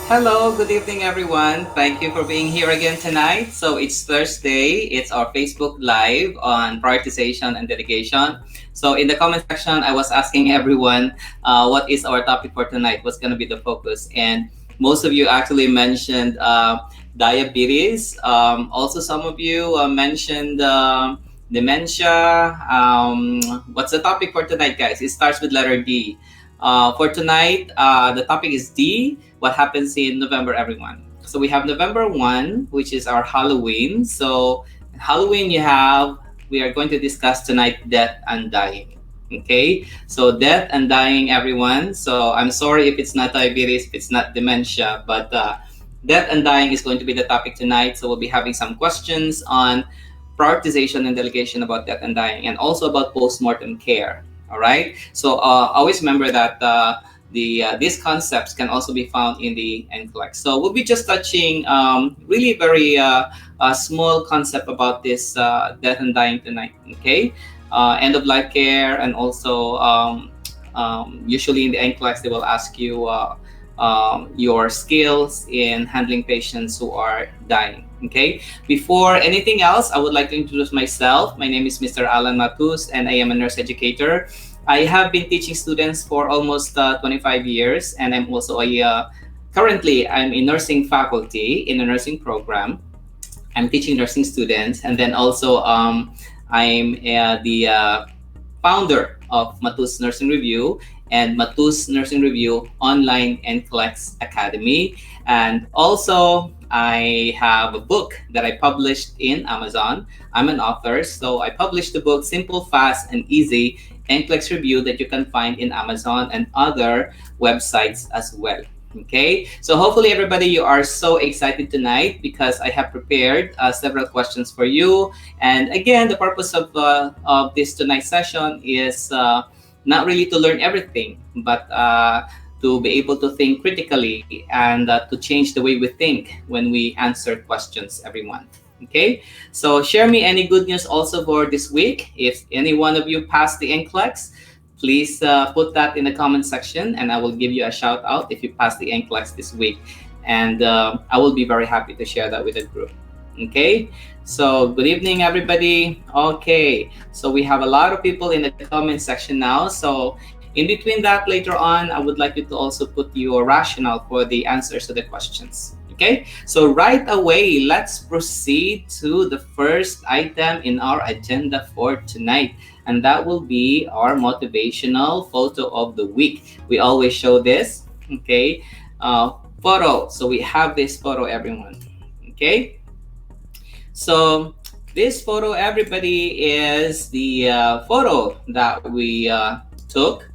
Hello, good evening, everyone. Thank you for being here again tonight. So it's Thursday. It's our Facebook Live on prioritization and delegation. So in the comment section, I was asking everyone what is our topic for tonight, what's going to be the focus. And most of you actually mentioned diabetes. Also, some of you mentioned dementia. What's the topic for tonight, guys? It starts with letter D. For tonight, the topic is D, what happens in November, everyone. So we have November 1, which is our Halloween. So Halloween, we are going to discuss tonight death and dying. Okay, so death and dying, everyone. So I'm sorry if it's not diabetes, if it's not dementia, but death and dying is going to be the topic tonight. So we'll be having some questions on prioritization and delegation about death and dying, and also about post-mortem care. All right. So always remember that these concepts can also be found in the NCLEX. So we'll be just touching really very small concept about this death and dying tonight. Okay. End of life care, and also usually in the NCLEX they will ask you your skills in handling patients who are dying. Okay. Before anything else, I would like to introduce myself. My name is Mr. Alan Matus, and I am a nurse educator. I have been teaching students for almost 25 years, and I'm also currently I'm a nursing faculty in a nursing program. I'm teaching nursing students, and then also I'm the founder of Matus Nursing Review and Matus Nursing Review Online NCLEX Academy. And also, I have a book that I published in Amazon. I'm an author, so I published the book Simple, Fast, and Easy NCLEX Review that you can find in Amazon and other websites as well. Okay, so hopefully everybody, you are so excited tonight because I have prepared several questions for you. And again, the purpose of this tonight's session is not really to learn everything, but to be able to think critically and to change the way we think when we answer questions, everyone. Okay, so share me any good news also for this week. If any one of you passed the NCLEX, please put that in the comment section, and I will give you a shout out if you pass the NCLEX this week. And I will be very happy to share that with the group. Okay, so good evening, everybody. Okay, so we have a lot of people in the comment section now. So in between that, later on, I would like you to also put your rationale for the answers to the questions. Okay, so right away, let's proceed to the first item in our agenda for tonight, and that will be our motivational photo of the week. We always show this, okay, photo. So we have this photo, everyone. Okay, so this photo, everybody, is the photo that we took.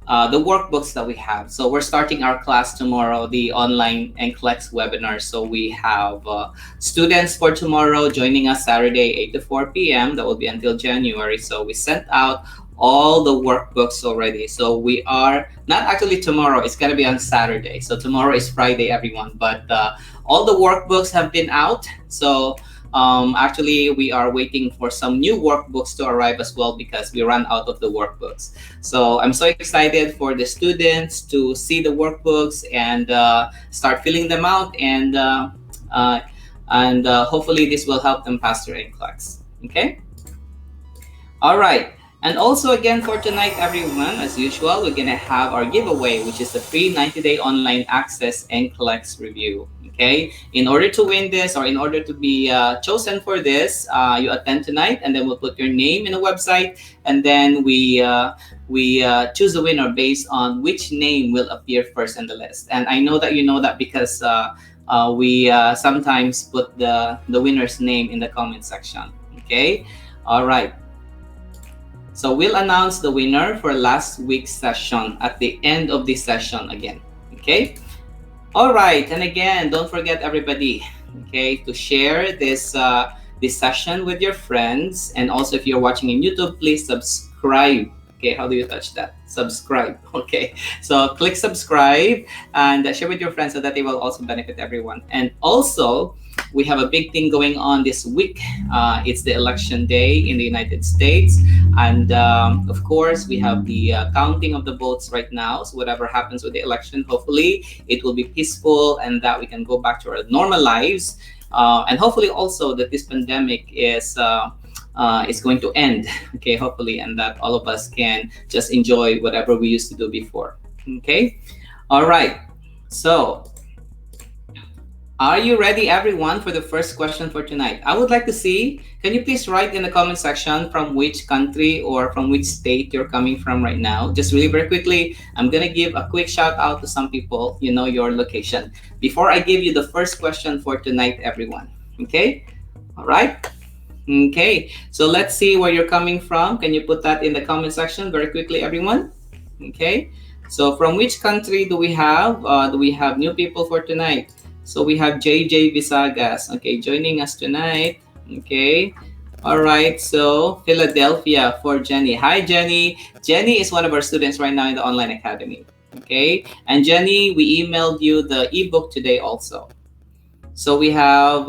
The workbooks that we have. So we're starting our class tomorrow, the online NCLEX webinar. So we have students for tomorrow joining us Saturday, 8 to 4 p.m. That will be until January. So we sent out all the workbooks already. So we are not actually tomorrow, it's going to be on Saturday. So tomorrow is Friday, everyone. But all the workbooks have been out. So actually, we are waiting for some new workbooks to arrive as well because we ran out of the workbooks. So I'm so excited for the students to see the workbooks and start filling them out, and hopefully this will help them pass their NCLEX. Okay. All right. And also again for tonight, everyone, as usual, we're gonna have our giveaway, which is the free 90-day online access NCLEX review. Okay, in order to win this, or in order to be chosen for this, you attend tonight, and then we'll put your name in the website, and then we choose the winner based on which name will appear first in the list. And I know that you know that because we sometimes put the winner's name in the comment section. Okay, all right. So we'll announce the winner for last week's session at the end of this session again. Okay. All right, and again, don't forget, everybody, okay, to share this this session with your friends, and also if you're watching in YouTube, please subscribe. Okay, how do you touch that? Subscribe. Okay, so click subscribe and share with your friends so that they will also benefit everyone. And also, we have a big thing going on this week. It's the election day in the United States. And of course, we have the counting of the votes right now. So whatever happens with the election, hopefully it will be peaceful and that we can go back to our normal lives. And hopefully also that this pandemic is going to end, okay, hopefully, and that all of us can just enjoy whatever we used to do before, okay? All right, so are you ready, everyone, for the first question for tonight? I would like to see, can you please write in the comment section from which country or from which state you're coming from right now? Just really very quickly, I'm gonna give a quick shout out to some people, you know, your location, before I give you the first question for tonight, everyone, okay? All right. Okay, so let's see where you're coming from. Can you put that in the comment section very quickly, everyone? Okay, so from which country do we have? New people for tonight? So we have JJ Visagas, okay, joining us tonight. Okay, all right, so Philadelphia for Jenny. Hi, Jenny. Jenny is one of our students right now in the online academy. Okay, and Jenny, we emailed you the ebook today also. So we have,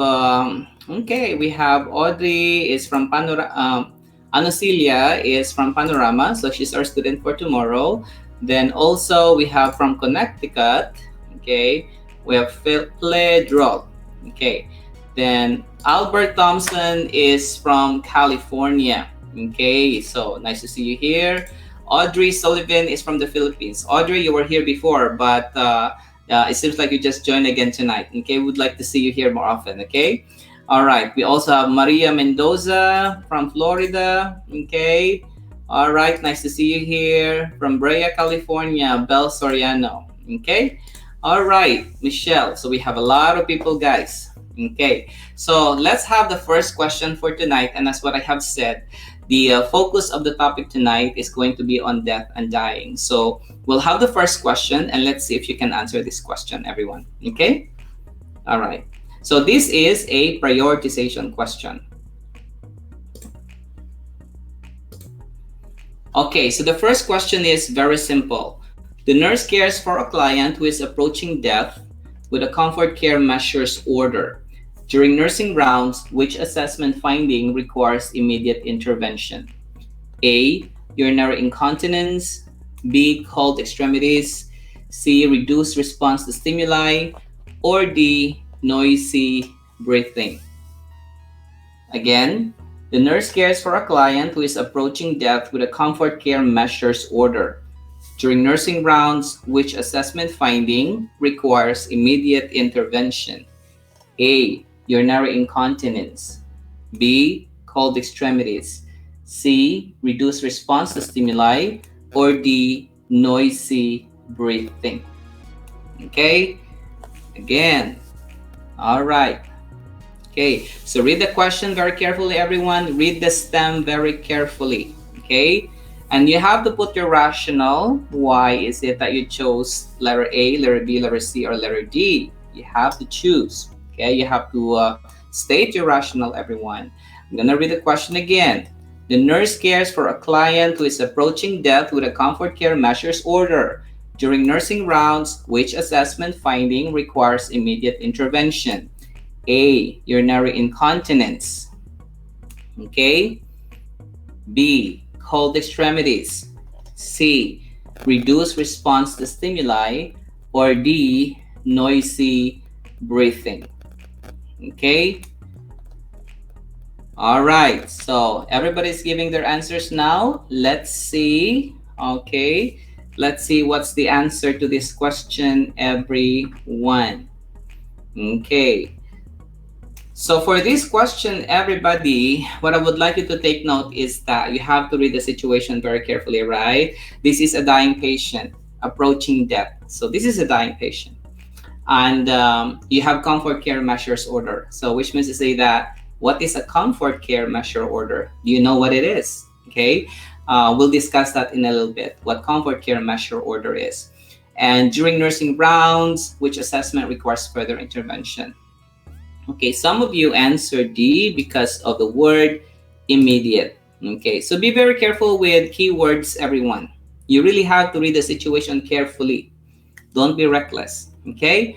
we have Audrey is from Panorama, Anusilia is from Panorama, so she's our student for tomorrow. Then also we have from Connecticut, okay, we have Pedro, okay. Then Albert Thompson is from California, okay, so nice to see you here. Audrey Sullivan is from the Philippines. Audrey, you were here before, but it seems like you just joined again tonight. Okay, we'd like to see you here more often. Okay, all right. We also have Maria Mendoza from Florida. Okay, all right. Nice to see you here from Brea, California. Bel Soriano. Okay, all right, Michelle. So we have a lot of people, guys. Okay, so let's have the first question for tonight, and that's what I have said. The focus of the topic tonight is going to be on death and dying. So we'll have the first question, and let's see if you can answer this question, everyone. Okay? All right. So this is a prioritization question. Okay, so the first question is very simple. The nurse cares for a client who is approaching death with a comfort care measures order. During nursing rounds, which assessment finding requires immediate intervention? A, urinary incontinence. B, cold extremities. C, reduced response to stimuli. Or D, noisy breathing. Again, the nurse cares for a client who is approaching death with a comfort care measures order. During nursing rounds, which assessment finding requires immediate intervention? A, urinary incontinence. B, cold extremities. C, reduced response to stimuli. Or D, noisy breathing. Okay, again, all right. Okay, so read the question very carefully, everyone. Read the stem very carefully, okay? And you have to put your rationale. Why is it that you chose letter A, letter B, letter C, or letter D? You have to choose. Okay, you have to state your rationale, everyone. I'm gonna read the question again. The nurse cares for a client who is approaching death with a comfort care measures order. During nursing rounds, which assessment finding requires immediate intervention? A, urinary incontinence. Okay. B, cold extremities. C, reduced response to stimuli. Or D, noisy breathing. Okay, all right, so everybody's giving their answers now. Let's see. Okay, let's see what's the answer to this question, everyone. Okay, so for this question, everybody, what I would like you to take note is that you have to read the situation very carefully, right? This is a dying patient approaching death. So this is a dying patient. And you have comfort care measures order. So which means to say that, what is a comfort care measure order? Do you know what it is? Okay, we'll discuss that in a little bit, what comfort care measure order is. And during nursing rounds, which assessment requires further intervention? Okay, some of you answered D because of the word immediate. Okay, so be very careful with keywords, everyone. You really have to read the situation carefully. Don't be reckless. Okay,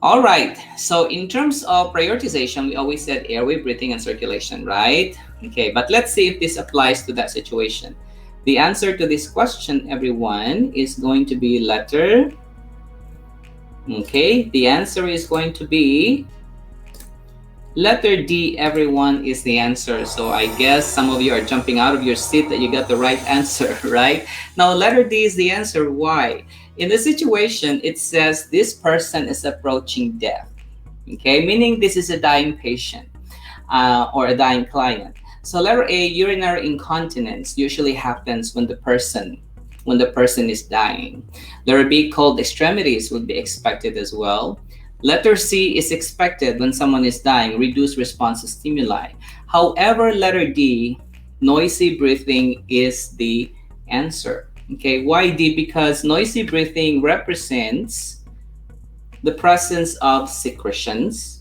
All right. So in terms of prioritization, we always said airway, breathing, and circulation, right? Okay, but let's see if this applies to that situation. The answer to this question, everyone, is going to be letter. Okay, the answer is going to be letter D, everyone, is the answer. So I guess some of you are jumping out of your seat that you got the right answer, right? Now, letter D is the answer. Why? In the situation, it says this person is approaching death. Okay, meaning this is a dying patient or a dying client. So letter A, urinary incontinence usually happens when the person is dying. Letter B, cold extremities would be expected as well. Letter C is expected when someone is dying, reduced response to stimuli. However, letter D, noisy breathing is the answer. Okay, why D? Because noisy breathing represents the presence of secretions,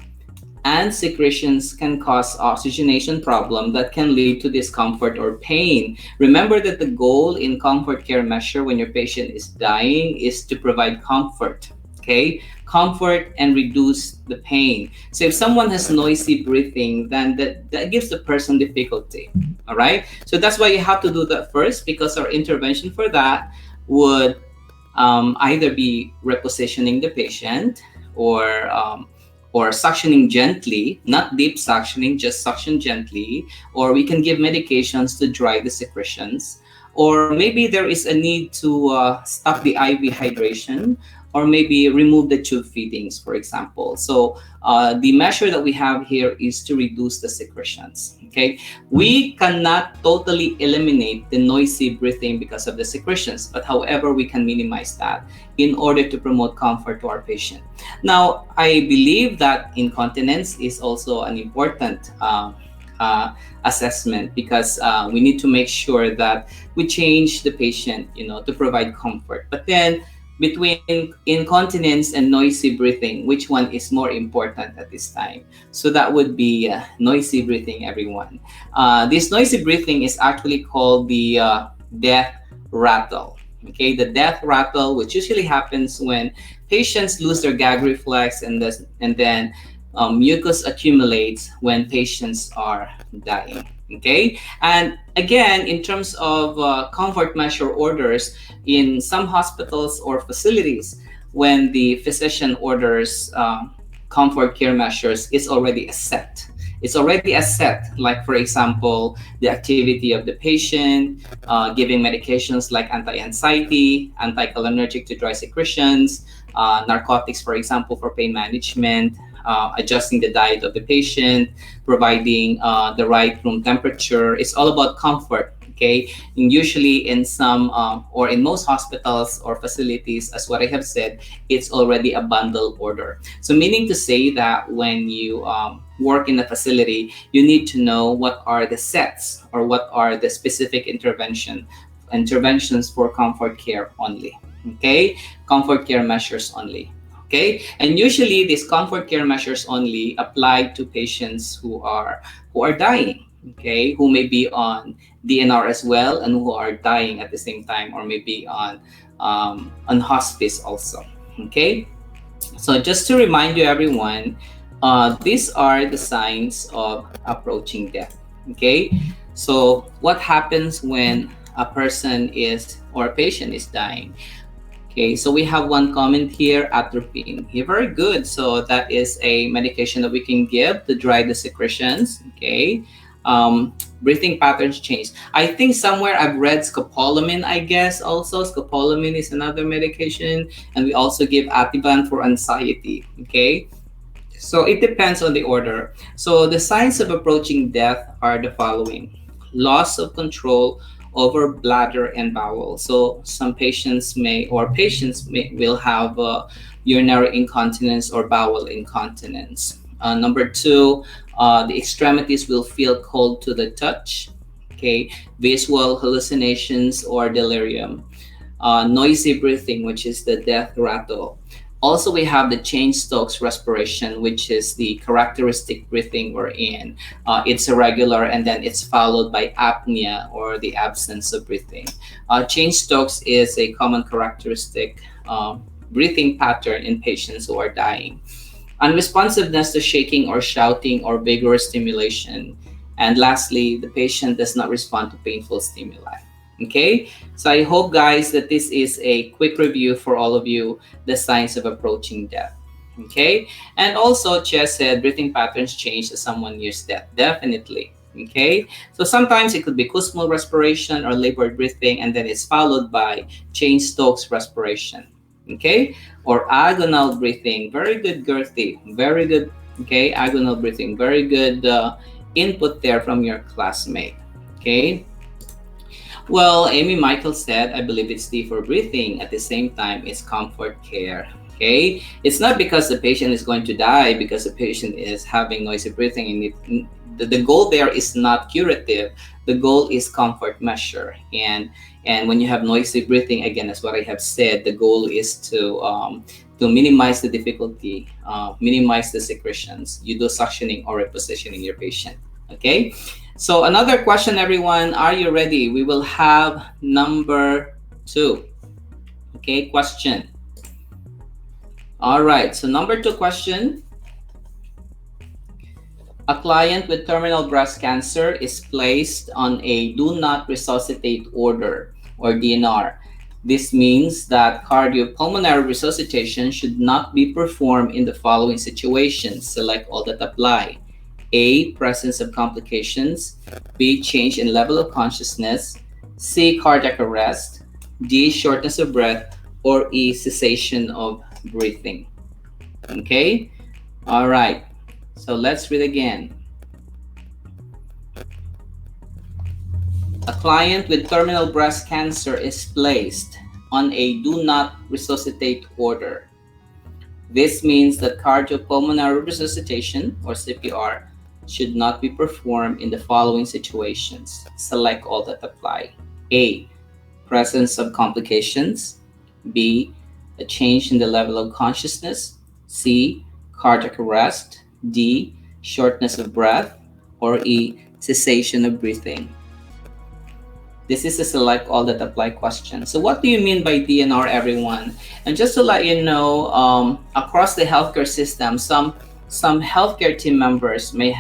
and secretions can cause oxygenation problem that can lead to discomfort or pain. Remember that the goal in comfort care measure when your patient is dying is to provide comfort, okay? Comfort and reduce the pain. So if someone has noisy breathing, then that gives the person difficulty, all right? So that's why you have to do that first, because our intervention for that would either be repositioning the patient or or suctioning gently, not deep suctioning, just suction gently, or we can give medications to dry the secretions, or maybe there is a need to stop the IV hydration, or maybe remove the tube feedings, for example. So the measure that we have here is to reduce the secretions. Okay, we cannot totally eliminate the noisy breathing because of the secretions, but however, we can minimize that in order to promote comfort to our patient. Now, I believe that incontinence is also an important assessment, because we need to make sure that we change the patient, to provide comfort. But then, between incontinence and noisy breathing, which one is more important at this time? So that would be noisy breathing, everyone. This noisy breathing is actually called the death rattle. Okay, the death rattle, which usually happens when patients lose their gag reflex, and then mucus accumulates when patients are dying. Okay, and again, in terms of comfort measure orders, in some hospitals or facilities, when the physician orders comfort care measures, it's already a set. It's already a set, like for example, the activity of the patient, giving medications like anti-anxiety, anticholinergic to dry secretions, narcotics, for example, for pain management, adjusting the diet of the patient, providing the right room temperature. It's all about comfort. Okay, and usually in some or in most hospitals or facilities, as what I have said, it's already a bundle order. So meaning to say that when you work in a facility, you need to know what are the sets or what are the specific interventions for comfort care only. Okay, comfort care measures only. Okay, and usually these comfort care measures only apply to patients who are dying. Okay, who may be on DNR as well, and who are dying at the same time, or maybe on hospice also. Okay, so just to remind you, everyone, these are the signs of approaching death. Okay, so what happens when a person is or a patient is dying? Okay, so we have one comment here, atropine. Yeah, very good. So that is a medication that we can give to dry the secretions. Okay, breathing patterns change. I think somewhere I've read scopolamine. I guess also scopolamine is another medication, and we also give Ativan for anxiety. Okay, so it depends on the order. So the signs of approaching death are the following: loss of control over bladder and bowel. So some patients will have urinary incontinence or bowel incontinence. Number two, the extremities will feel cold to the touch. Okay, visual hallucinations or delirium. Noisy breathing, which is the death rattle. Also, we have the Cheyne-Stokes respiration, which is the characteristic breathing we're in. It's irregular, and then it's followed by apnea, or the absence of breathing. Cheyne-Stokes is a common characteristic breathing pattern in patients who are dying. unresponsiveness to shaking or shouting or vigorous stimulation, and lastly, the patient does not respond to painful stimuli. Okay, so I hope, guys, that this is a quick review for all of you, the signs of approaching death. Okay, and also Chess said breathing patterns change as someone nears death. Definitely. Okay, so sometimes it could be Kussmaul respiration or labored breathing, and then it's followed by Cheyne-Stokes respiration. Okay, or agonal breathing. Very good, Gerthy. Very good. Okay, agonal breathing. Very good input there from your classmate. Okay. Well, Amy Michael said, I believe it's deeper breathing. At the same time, it's comfort care. Okay, it's not because the patient is going to die because the patient is having noisy breathing, and the goal there is not curative. The goal is comfort measure, and when you have noisy breathing, again, as what I have said, the goal is to minimize the difficulty, minimize the secretions. You do suctioning or repositioning your patient. Okay, so another question, everyone. Are you ready? We will have number 2. Okay, question. All right, so number 2 question. A client with terminal breast cancer is placed on a do not resuscitate order, or DNR. This means that cardiopulmonary resuscitation should not be performed in the following situations. Select all that apply. A, presence of complications. B, change in level of consciousness. C, cardiac arrest. D, shortness of breath. Or E, cessation of breathing. Okay? All right. So let's read again. A client with terminal breast cancer is placed on a do not resuscitate order. This means that cardiopulmonary resuscitation, or CPR, should not be performed in the following situations. Select all that apply. A, presence of complications. B, a change in the level of consciousness. C, cardiac arrest. D, shortness of breath. Or E, cessation of breathing. This is a select all that apply question. So what do you mean by DNR, everyone? And just to let you know, across the healthcare system, some healthcare team members may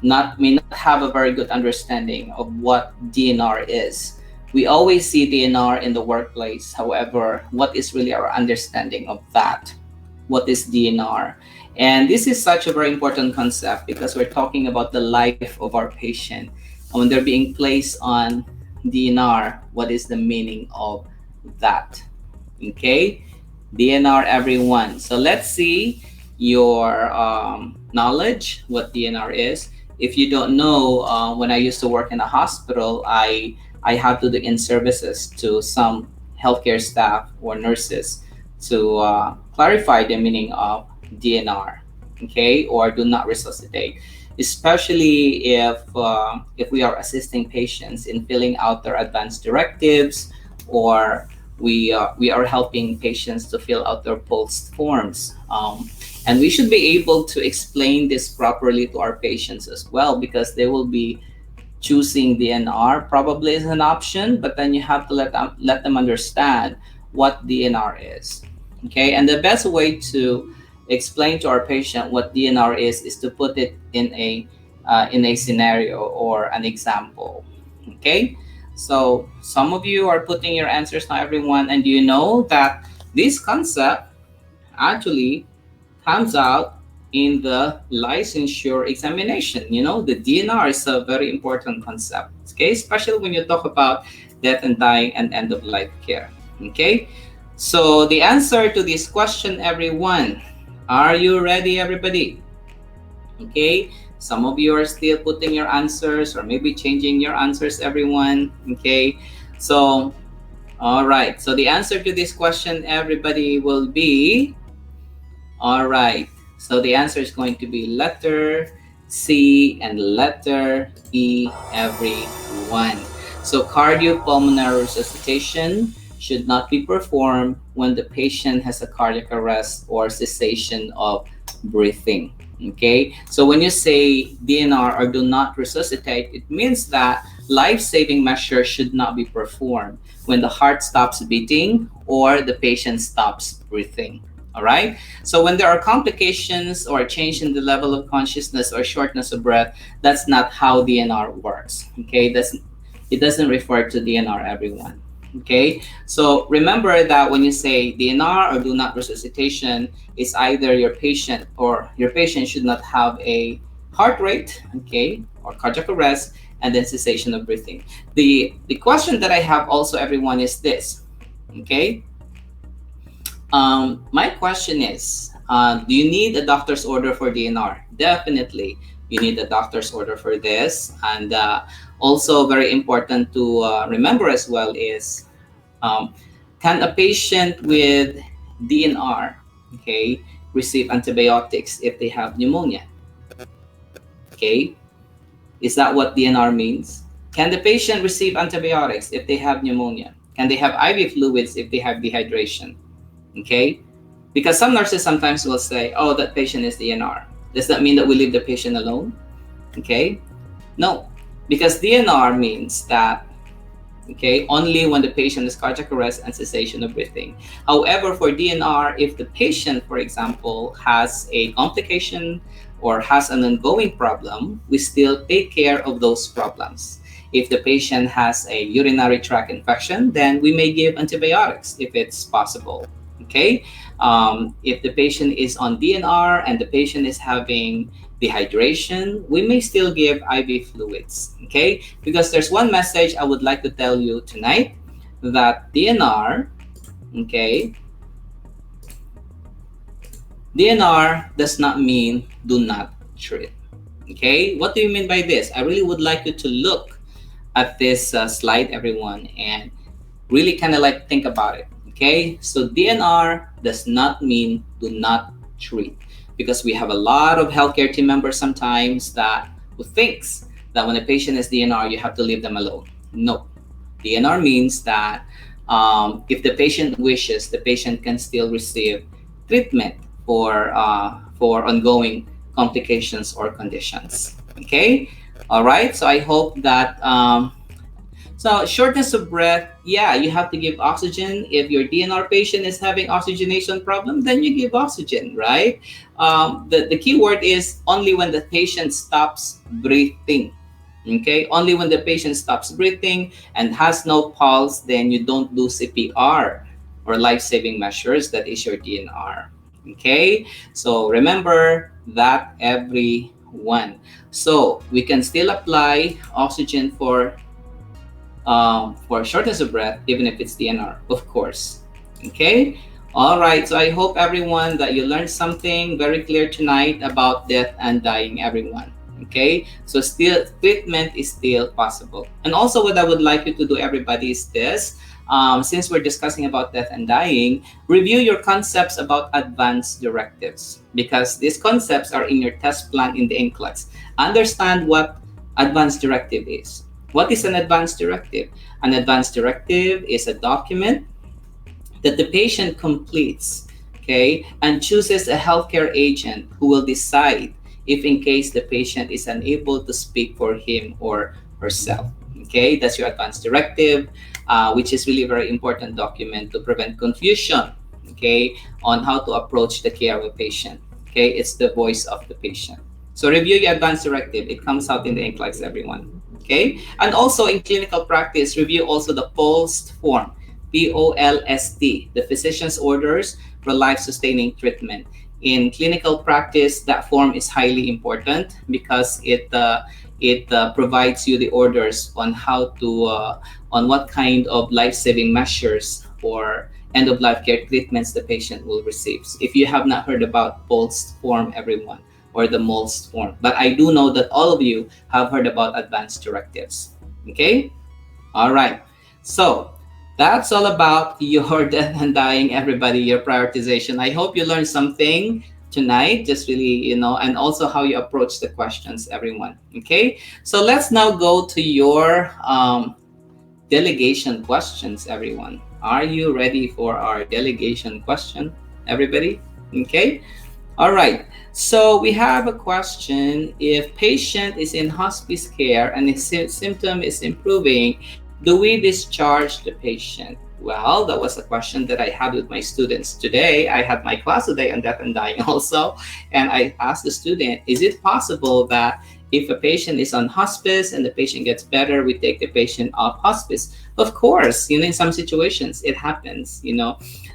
not have a very good understanding of what DNR is. We always see DNR in the workplace. However, what is really our understanding of that? What is DNR? And this is such a very important concept because we're talking about the life of our patient. When they're being placed on DNR, what is the meaning of that? Okay, DNR, everyone. So let's see your knowledge, what DNR is. If you don't know, when I used to work in a hospital, I had to do in-services to some healthcare staff or nurses to clarify the meaning of DNR, okay, or do not resuscitate. Especially if we are assisting patients in filling out their advance directives, or we are helping patients to fill out their pulse forms. And we should be able to explain this properly to our patients as well, because they will be choosing DNR probably as an option, but then you have to let them understand what DNR is. Okay, and the best way to explain to our patient what DNR is to put it in a scenario or an example. Okay, so some of you are putting your answers now, everyone, and you know that this concept actually comes out in the licensure examination. You know, the DNR is a very important concept, okay, especially when you talk about death and dying and end of life care. Okay, so the answer to this question, everyone, are you ready, everybody? Okay, some of you are still putting your answers or maybe changing your answers, everyone. Okay, so all right, so the answer to this question, everybody, will be, all right, so the answer is going to be letter C and letter E, everyone. So cardiopulmonary resuscitation should not be performed when the patient has a cardiac arrest or cessation of breathing. Okay, so when you say DNR or do not resuscitate, it means that life-saving measures should not be performed when the heart stops beating or the patient stops breathing. All right. So when there are complications or a change in the level of consciousness or shortness of breath, that's not how DNR works. Okay. It doesn't refer to DNR, everyone. Okay. So remember that when you say DNR or do not resuscitation, is either your patient or your patient should not have a heart rate, okay, or cardiac arrest, and then cessation of breathing. The question that I have also, everyone, is this. Okay. My question is, do you need a doctor's order for DNR? Definitely, you need a doctor's order for this. And also very important to remember as well is, um, can a patient with DNR, okay, receive antibiotics if they have pneumonia? Okay, is that what DNR means? Can the patient receive antibiotics if they have pneumonia? Can they have IV fluids if they have dehydration? Okay, because some nurses sometimes will say, oh, that patient is DNR. Does that mean that we leave the patient alone? Okay, no, because DNR means that, okay, only when the patient is cardiac arrest and cessation of breathing. However, for DNR, if the patient, for example, has a complication or has an ongoing problem, we still take care of those problems. If the patient has a urinary tract infection, then we may give antibiotics if it's possible. Okay, if the patient is on DNR and the patient is having dehydration, we may still give IV fluids. Okay, because there's one message I would like to tell you tonight, that DNR, okay, DNR does not mean do not treat. Okay, what do you mean by this? I really would like you to look at this slide, everyone, and really kind of like think about it. Okay, so DNR does not mean do not treat, because we have a lot of healthcare team members sometimes that who thinks that when a patient is DNR, you have to leave them alone. No, DNR means that if the patient wishes, the patient can still receive treatment for ongoing complications or conditions. Okay, all right. So I hope that. So shortness of breath, yeah, you have to give oxygen. If your DNR patient is having oxygenation problem, then you give oxygen, right? The key word is only when the patient stops breathing. Okay, only when the patient stops breathing and has no pulse, then you don't do CPR or life-saving measures. That is your DNR. Okay, so remember that, everyone. So we can still apply oxygen for shortness of breath, even if it's DNR, of course. Okay? All right. So I hope, everyone, that you learned something very clear tonight about death and dying, everyone. Okay? So still, treatment is still possible. And also what I would like you to do, everybody, is this. Since we're discussing about death and dying, review your concepts about advance directives, because these concepts are in your test plan in the NCLEX. Understand what advance directive is. What is an advance directive? An advance directive is a document that the patient completes, okay, and chooses a healthcare agent who will decide if in case the patient is unable to speak for him or herself. Okay, that's your advance directive, which is really a very important document to prevent confusion, okay, on how to approach the care of a patient. Okay, it's the voice of the patient. So review your advance directive. It comes out in the NCLEX, everyone. Okay, and also in clinical practice, review also the POLST form, POLST, the physician's orders for life-sustaining treatment. In clinical practice, that form is highly important because it provides you the orders on how to on what kind of life-saving measures or end-of-life care treatments the patient will receive. So if you have not heard about POLST form, everyone, or the MOLST form, but I do know that all of you have heard about advanced directives. Okay, all right. So that's all about your death and dying, everybody, your prioritization. I hope you learned something tonight, just really, and also how you approach the questions, everyone. Okay, so let's now go to your delegation questions, everyone. Are you ready for our delegation question, everybody? Okay, all right. So we have a question: if patient is in hospice care and his symptom is improving, do we discharge the patient? Well, that was a question that I had with my students today. I had my class today on death and dying also. And I asked the student, is it possible that if a patient is on hospice and the patient gets better, we take the patient off hospice? Of course, in some situations it happens.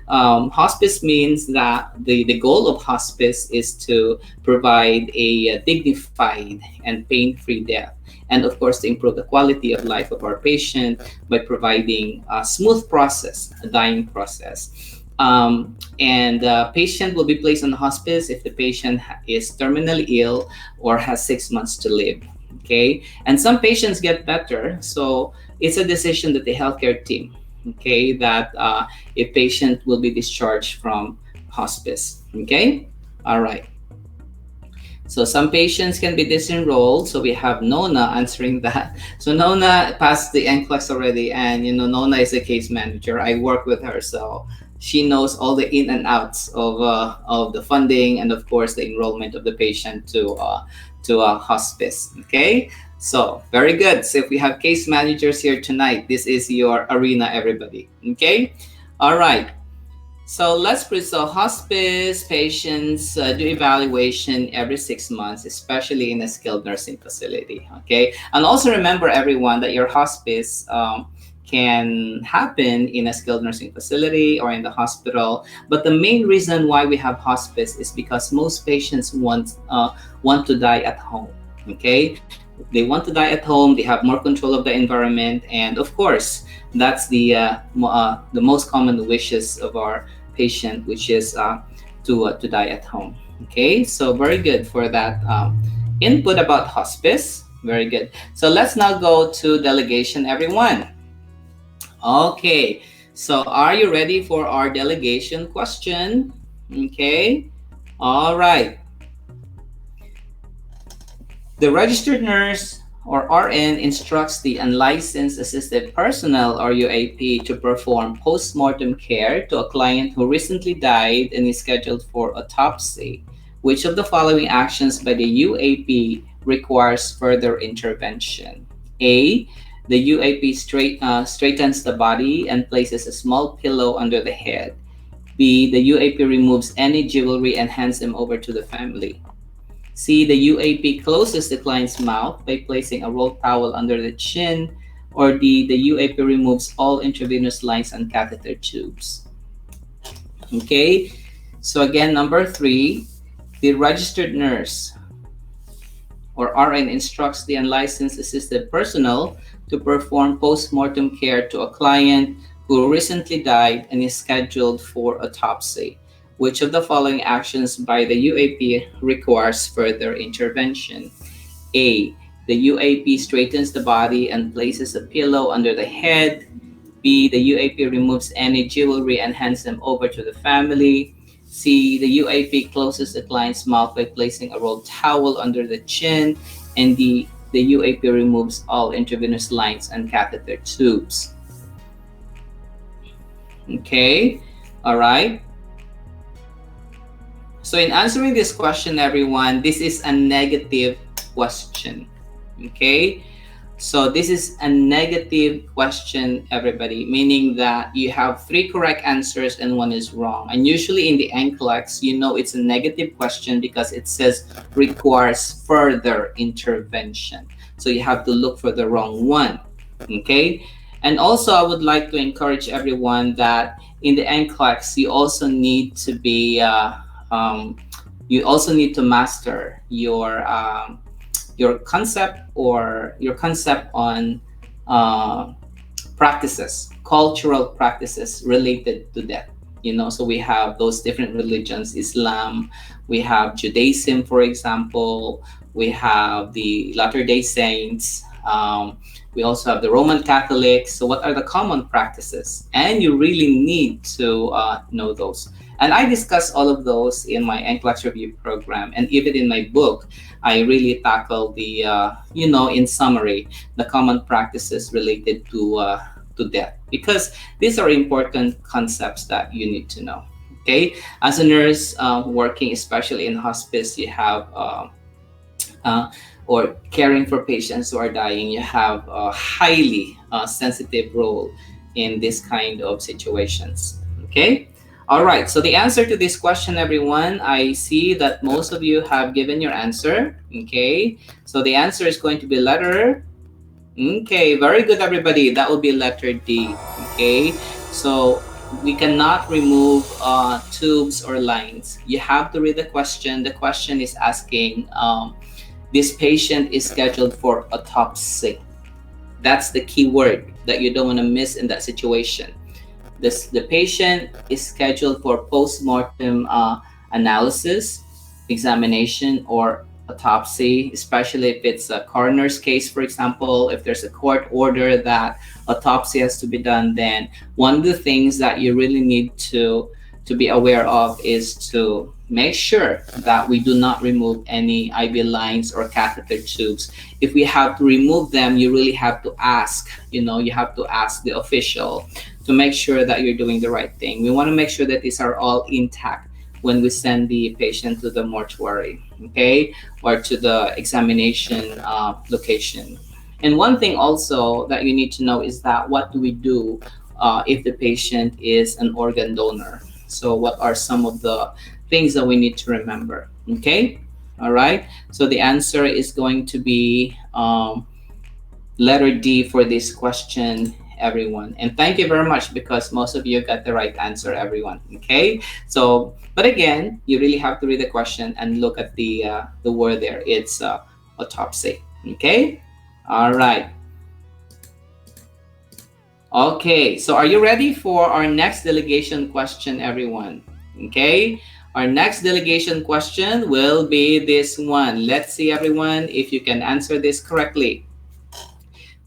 Hospice means that the goal of hospice is to provide a dignified and pain-free death. And of course, to improve the quality of life of our patient by providing a smooth process, a dying process. And patient will be placed on hospice if the patient is terminally ill or has 6 months to live. Okay, and some patients get better, so it's a decision that the healthcare team, okay, that a patient will be discharged from hospice. Okay, all right. So some patients can be disenrolled. So we have Nona answering that. So Nona passed the NCLEX already, and Nona is a case manager. I work with her, so she knows all the in and outs of the funding and of course the enrollment of the patient to a hospice. Okay, so very good. So if we have case managers here tonight, this is your arena, everybody. Okay, all right. So let's put so hospice patients do evaluation every 6 months, especially in a skilled nursing facility. Okay, and also remember everyone that your hospice can happen in a skilled nursing facility or in the hospital. But the main reason why we have hospice is because most patients want to die at home. Okay, they want to die at home. They have more control of the environment, and of course, that's the most common wishes of our patient, which is to die at home. Okay, so very good for that input about hospice. Very good. So let's now go to delegation, everyone. Okay, so are you ready for our delegation question? Okay, all right. The registered nurse or RN instructs the unlicensed assisted personnel or UAP to perform post-mortem care to a client who recently died and is scheduled for autopsy. Which of the following actions by the UAP requires further intervention? A. The UAP straightens the body and places a small pillow under the head. B. The UAP removes any jewelry and hands them over to the family. C. The UAP closes the client's mouth by placing a rolled towel under the chin. Or D. The UAP removes all intravenous lines and catheter tubes. Okay, so again, number 3, the registered nurse or RN instructs the unlicensed assisted personnel to perform post-mortem care to a client who recently died and is scheduled for autopsy. Which of the following actions by the UAP requires further intervention? A. The UAP straightens the body and places a pillow under the head. B. The UAP removes any jewelry and hands them over to the family. C. The UAP closes the client's mouth by placing a rolled towel under the chin. And D. The UAP removes all intravenous lines and catheter tubes. Okay, all right. So in answering this question, everyone, this is a negative question. Okay, so this is a negative question, everybody, meaning that you have 3 correct answers and 1 is wrong. And usually in the NCLEX, it's a negative question because it says requires further intervention. So you have to look for the wrong one. Okay, and also I would like to encourage everyone that in the NCLEX, you also need to be you also need to master your concept on practices, cultural practices related to death. So we have those different religions: Islam, we have Judaism, for example, we have the Latter-day Saints, we also have the Roman Catholics. So what are the common practices? And you really need to know those. And I discuss all of those in my NCLEX review program, and even in my book, I really tackle the, in summary, the common practices related to death, because these are important concepts that you need to know. Okay, as a nurse working especially in hospice, you have or caring for patients who are dying, you have a highly sensitive role in this kind of situations. Okay. All right. So the answer to this question, everyone, I see that most of you have given your answer. Okay. So the answer is going to be letter. Okay. Very good, everybody. That will be letter D. Okay. So we cannot remove tubes or lines. You have to read the question. The question is asking, this patient is scheduled for autopsy. That's the key word that you don't want to miss in that situation. The patient is scheduled for post-mortem analysis, examination, or autopsy, especially if it's a coroner's case, for example. If there's a court order that autopsy has to be done, then one of the things that you really need to be aware of is to make sure that we do not remove any IV lines or catheter tubes. If we have to remove them, you really have to ask, you have to ask the official to make sure that you're doing the right thing. We want to make sure that these are all intact when we send the patient to the mortuary, okay, or to the examination location. And one thing also that you need to know is that what do we do if the patient is an organ donor? So what are some of the things that we need to remember? Okay, all right. So the answer is going to be letter D for this question, everyone. And thank you very much, because most of you got the right answer, everyone. Okay. So, but again, you really have to read the question and look at the word there. It's autopsy. Okay. All right. Okay, so are you ready for our next delegation question, everyone? Okay, our next delegation question will be this one. Let's see, everyone, if you can answer this correctly.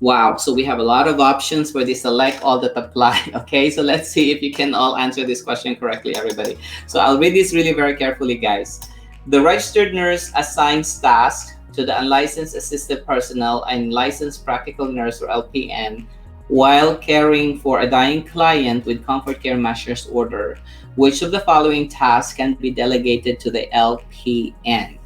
Wow, so we have a lot of options for the select all that apply. Okay, so let's see if you can all answer this question correctly, everybody. So I'll read this really very carefully, guys. The registered nurse assigns tasks to the unlicensed assisted personnel and licensed practical nurse or LPN while caring for a dying client with comfort care measures order. Which of the following tasks can be delegated to the LPN?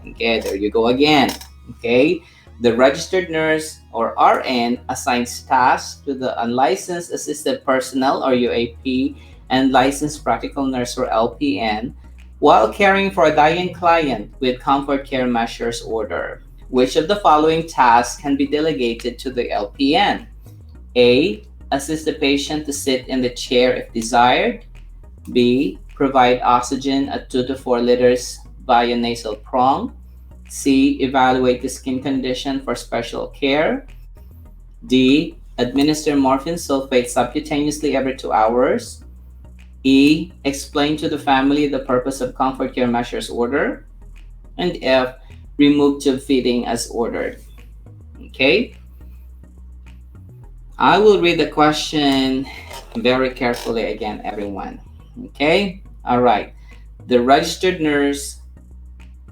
Okay, there you go again. Okay, the registered nurse or RN assigns tasks to the unlicensed assisted personnel or UAP and licensed practical nurse or LPN while caring for a dying client with comfort care measures order. Which of the following tasks can be delegated to the LPN? A. Assist the patient to sit in the chair if desired. B. Provide oxygen at 2 to 4 liters via nasal prong. C. Evaluate the skin condition for special care. D. Administer morphine sulfate subcutaneously every 2 hours. E. Explain to the family the purpose of comfort care measures order. And F. Remove tube feeding as ordered. Okay. I will read the question very carefully again, everyone. Okay? All right. The registered nurse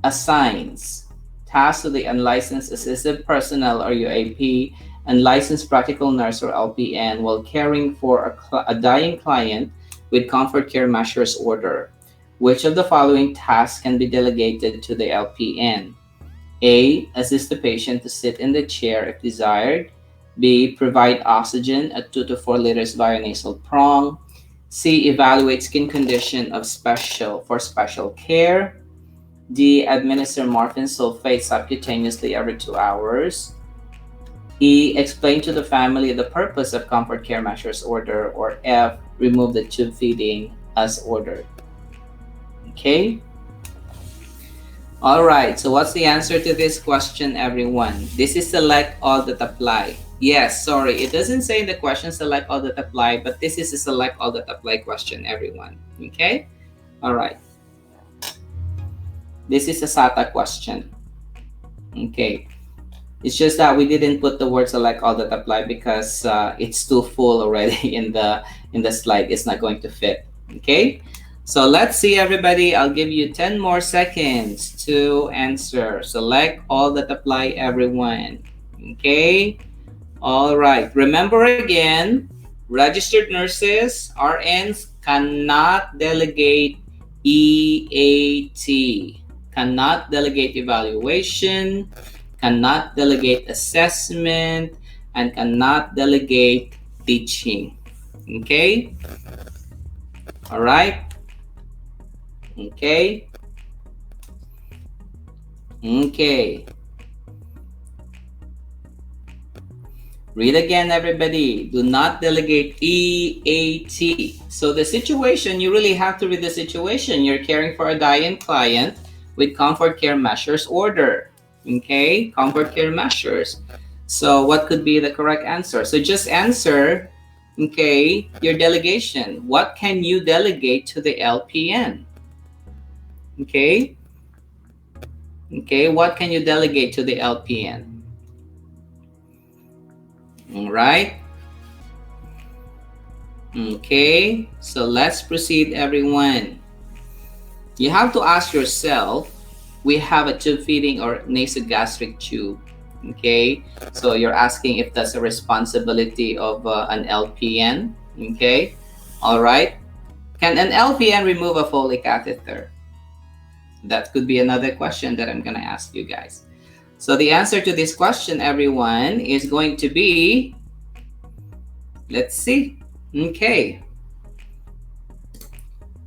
assigns tasks to the unlicensed assisted personnel or UAP and licensed practical nurse or LPN while caring for a dying client with comfort care measures order. Which of the following tasks can be delegated to the LPN? A. Assist the patient to sit in the chair if desired. B. Provide oxygen at 2 to 4 liters via nasal prong. C. Evaluate skin condition for special care. D. Administer morphine sulfate subcutaneously every 2 hours. E. Explain to the family the purpose of comfort care measures order. Or F. Remove the tube feeding as ordered. Okay. All right, so what's the answer to this question, everyone? This is select all that apply. Yes, sorry, it doesn't say in the question select all that apply, but this is a select all that apply question, everyone. Okay? All right. This is a SATA question. Okay. It's just that we didn't put the word select all that apply because it's too full already in the slide. It's not going to fit. Okay? So let's see, everybody. I'll give you 10 more seconds to answer. Select all that apply, everyone. Okay? All right. Remember again, registered nurses, RNs cannot delegate EAT, cannot delegate evaluation, cannot delegate assessment, and cannot delegate teaching. Okay. All right. Okay. Okay. Read again, everybody. Do not delegate EAT. So the situation, you really have to read the situation. You're caring for a dying client with comfort care measures order. Okay, comfort care measures. So what could be the correct answer? So just answer, okay, your delegation. What can you delegate to the LPN? Okay, okay, what can you delegate to the LPN? All right. Okay, so let's proceed, everyone. You have to ask yourself, we have a tube feeding or nasogastric tube. Okay, so you're asking if that's a responsibility of an LPN. Okay, all right. Can an LPN remove a Foley catheter? That could be another question that I'm going to ask you guys. So the answer to this question, everyone, is going to be, let's see. Okay.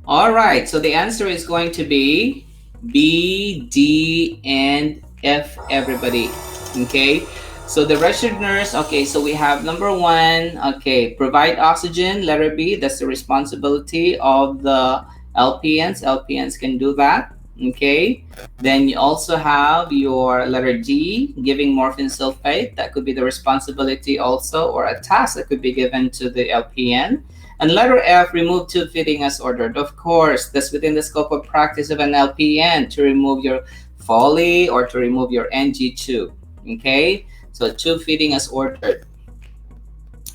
All right, so the answer is going to be B, D, and F, everybody. Okay, so the registered nurse, okay, so we have number one, okay, provide oxygen, letter B, that's the responsibility of the LPNs. LPNs can do that. Okay, then you also have your letter D, giving morphine sulfate. That could be the responsibility also, or a task that could be given to the LPN. And letter F, remove tube feeding as ordered. Of course, that's within the scope of practice of an LPN to remove your Foley or to remove your NG tube. Okay, so tube feeding as ordered.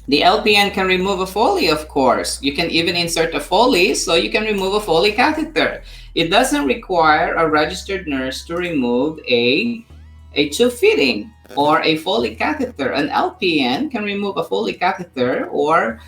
The LPN can remove a Foley, of course. You can even insert a Foley, so you can remove a Foley catheter. It doesn't require a registered nurse to remove a tube feeding or a Foley catheter. An LPN can remove a Foley catheter or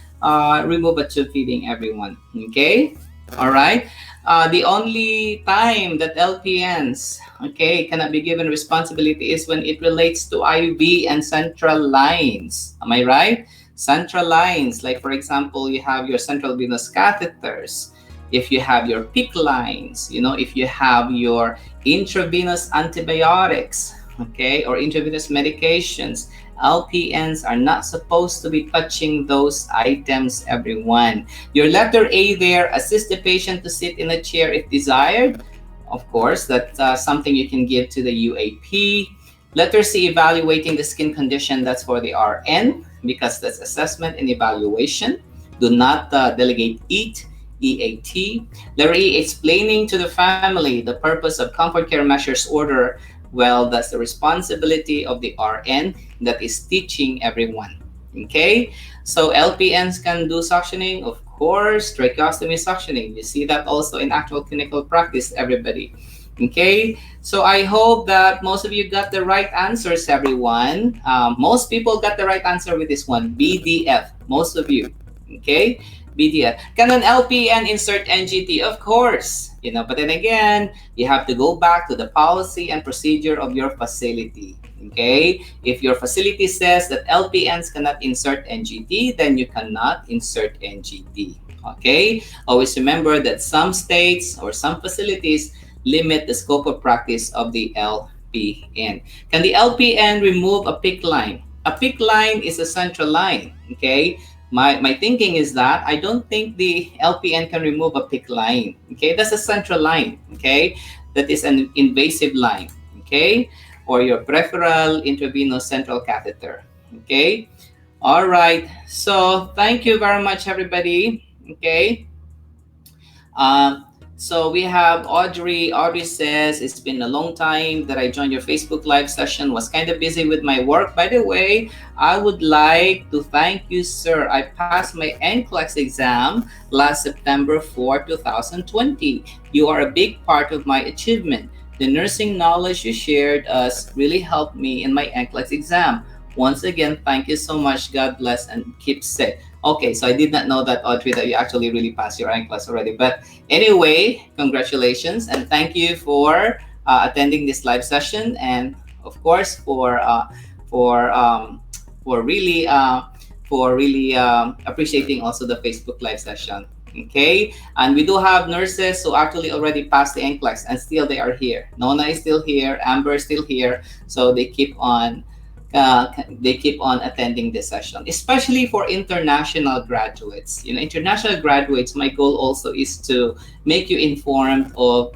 remove a tube feeding, everyone. Okay, all right. The only time that LPNs, okay, cannot be given responsibility is when it relates to IV and central lines. Am I right? Central lines, like for example, you have your central venous catheters. If you have your PICC lines, you know, if you have your intravenous antibiotics, okay, or intravenous medications, LPNs are not supposed to be touching those items, everyone. Your letter A there, assist the patient to sit in a chair if desired. Of course, that's something you can give to the UAP. Letter C, evaluating the skin condition. That's for the RN because that's assessment and evaluation. Do not delegate EAT. Letter E, explaining to the family the purpose of comfort care measures order. Well, that's the responsibility of the RN that is teaching everyone. Okay, so LPNs can do suctioning, of course, tracheostomy suctioning. You see that also in actual clinical practice, everybody. Okay, so I hope that most of you got the right answers, everyone. Most people got the right answer with this one, BDF, most of you. Okay, BDF. Can an LPN insert NGT? Of course, you know, but then again, you have to go back to the policy and procedure of your facility. Okay, if your facility says that LPNs cannot insert NGT, then you cannot insert NGT. Okay, always remember that some states or some facilities limit the scope of practice of the LPN. Can the LPN remove a PICC line? A PICC line is a central line. Okay, my thinking is that I don't think the LPN can remove a PICC line. Okay, that's a central line. Okay, that is an invasive line. Okay, or your peripheral intravenous central catheter. Okay, all right. So thank you very much, everybody. Okay. So we have Audrey. Audrey says, it's been a long time that I joined your Facebook Live session. Was kind of busy with my work. By the way, I would like to thank you, sir. I passed my NCLEX exam last September 4, 2020. You are a big part of my achievement. The nursing knowledge you shared us really helped me in my NCLEX exam. Once again, thank you so much. God bless and keep safe. Okay, so I did not know that, Audrey, that you actually really passed your NCLEX already. But anyway, congratulations and thank you for attending this live session, and of course for really for really appreciating also the Facebook Live session. Okay, and we do have nurses who actually already passed the NCLEX and still they are here. Nona is still here, Amber is still here, so they keep on attending this session, especially for international graduates. You know, international graduates, my goal also is to make you informed of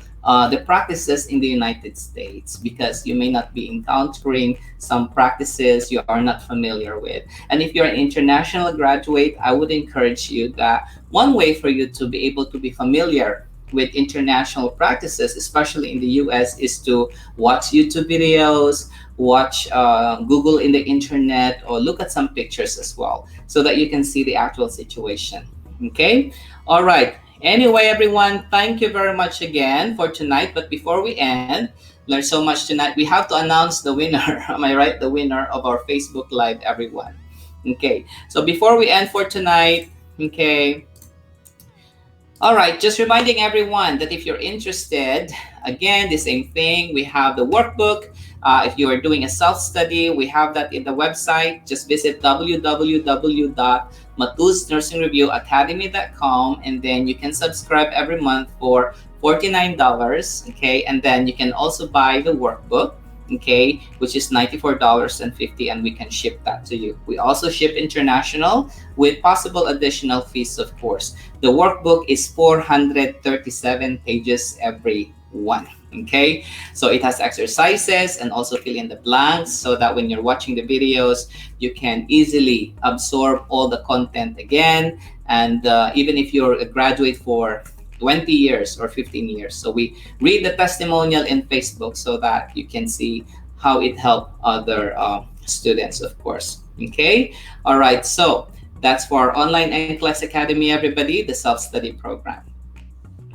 the practices in the United States, because you may not be encountering some practices you are not familiar with. And if you're an international graduate, I would encourage you that one way for you to be able to be familiar with international practices, especially in the US, is to watch YouTube videos, watch Google in the internet, or look at some pictures as well, so that you can see the actual situation. Okay? All right. Anyway, everyone, thank you very much again for tonight. But before we end, learn so much tonight, we have to announce the winner. Am I right? The winner of our Facebook Live, everyone. Okay. So before we end for tonight, okay, all right, just reminding everyone that if you're interested, again, the same thing, we have the workbook. If you are doing a self-study, we have that in the website. Just visit www.matusnursingreviewacademy.com, and then you can subscribe every month for $49, okay? And then you can also buy the workbook, okay, which is $94.50, and we can ship that to you. We also ship international with possible additional fees, of course. The workbook is 437 pages every one. Okay, so it has exercises and also fill in the blanks, so that when you're watching the videos, you can easily absorb all the content again. And even if you're a graduate for 20 years or 15 years, so we read the testimonial in Facebook so that you can see how it helped other students, of course. Okay, all right, so that's for our online NCLEX Academy, everybody, the self-study program.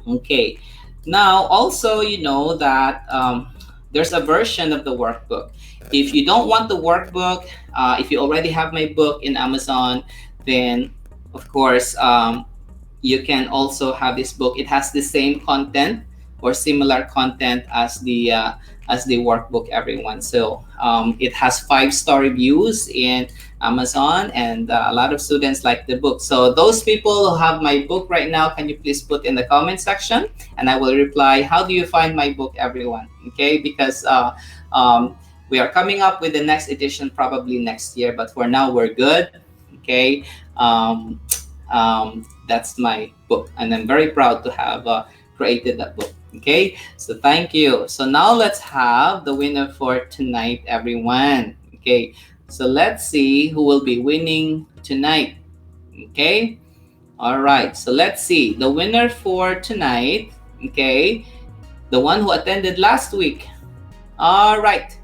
Okay. Now, also, you know that there's a version of the workbook. If you don't want the workbook, if you already have my book in Amazon, then of course you can also have this book. It has the same content or similar content as the workbook, everyone. So it has 5-star reviews in Amazon, and a lot of students like the book. So those people who have my book right now, can you please put in the comment section, and I will reply, how do you find my book, everyone? Okay, because we are coming up with the next edition probably next year, but for now we're good. Okay, that's my book, and I'm very proud to have created that book. Okay, so thank you. So now let's have the winner for tonight, everyone. Okay, so let's see who will be winning tonight. Okay, all right, so let's see the winner for tonight. Okay, the one who attended last week. All right,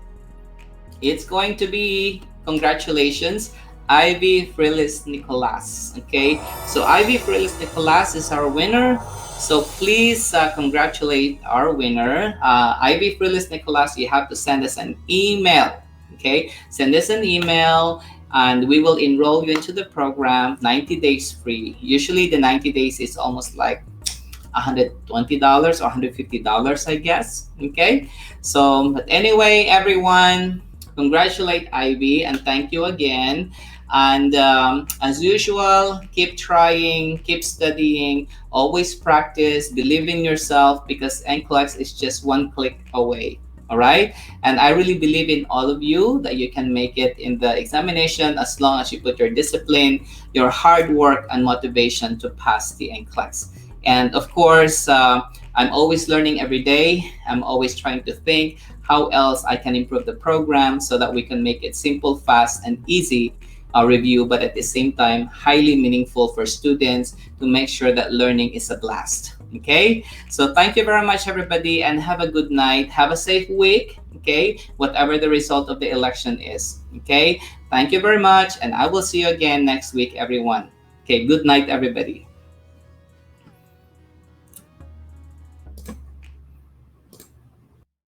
it's going to be, congratulations, Ivy Frilis Nicolas. Okay, so Ivy Frilis Nicolas is our winner. So please congratulate our winner, Ivy Frilis Nicolas. You have to send us an email. Okay, send us an email, and we will enroll you into the program. 90 days free. Usually the 90 days is almost like $120 or $150, I guess. Okay, so but anyway, everyone, congratulate Ivy and thank you again. And as usual, keep trying, keep studying, always practice, believe in yourself, because NCLEX is just one click away. All right, and I really believe in all of you that you can make it in the examination as long as you put your discipline, your hard work, and motivation to pass the NCLEX. And of course, I'm always learning every day. I'm always trying to think how else I can improve the program so that we can make it simple, fast, and easy review, but at the same time, highly meaningful for students to make sure that learning is a blast. Okay, so thank you very much, everybody, and have a good night. Have a safe week. Okay, whatever the result of the election is. Okay, thank you very much, and I will see you again next week, everyone. Okay, good night, everybody.